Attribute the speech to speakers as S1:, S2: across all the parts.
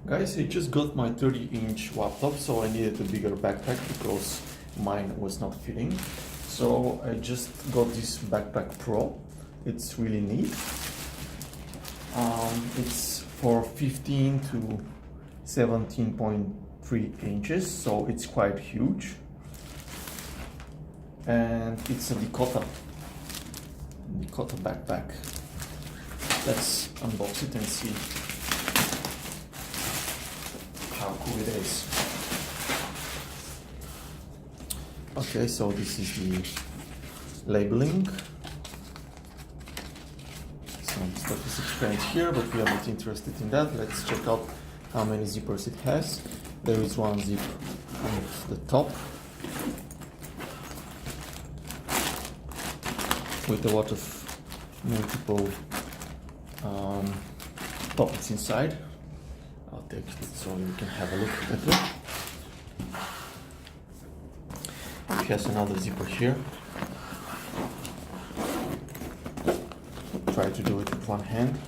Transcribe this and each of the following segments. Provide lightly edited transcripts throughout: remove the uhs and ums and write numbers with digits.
S1: Guys, I just got my 30-inch laptop, so I needed a bigger backpack because mine was not fitting. So I just got this Backpack Pro. It's really neat. It's for 15 to 17.3 inches, so it's quite huge. And it's a DICOTA backpack. Let's unbox it and see how cool it is. Okay, so this is the labeling. Some stuff is explained here, but we are not interested in that. Let's check out how many zippers it has. There is one zip on the top with a lot of multiple pockets inside. I'll take it so you can have a look better. It has another zipper here. Try to do it with one hand.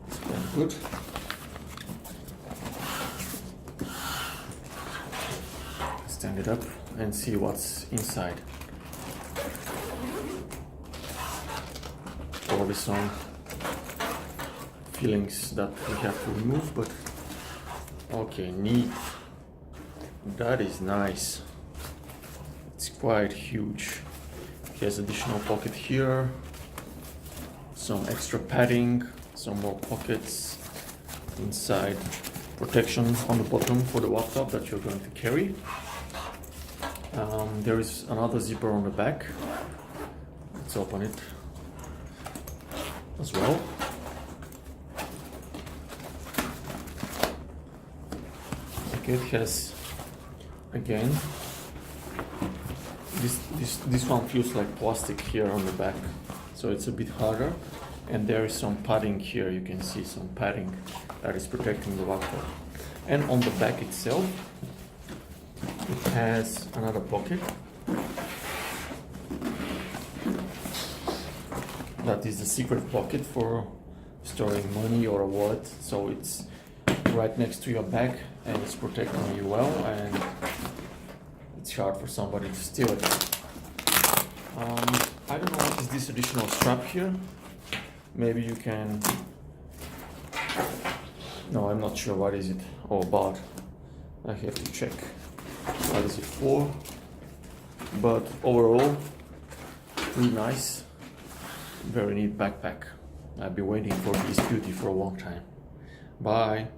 S1: It's very good. Stand it up and see what's inside. Probably some fillings that we have to remove, but okay, neat. That is nice. It's quite huge. It has additional pocket here, some extra padding, some more pockets inside, protection on the bottom for the laptop that you're going to carry. There is another zipper on the back. Let's open it as well. Okay, it has again this one feels like plastic here on the back, so it's a bit harder, and there is some padding here. You can see some padding that is protecting the laptop. And on the back itself it has another pocket that is the secret pocket for storing money or a wallet, so it's right next to your bag and it's protecting you well, and it's hard for somebody to steal it. I don't know what is this additional strap here. Maybe you can... No, I'm not sure what is it all about. I have to check what is it for. But overall, pretty nice. Very neat backpack. I've been waiting for this beauty for a long time. Bye.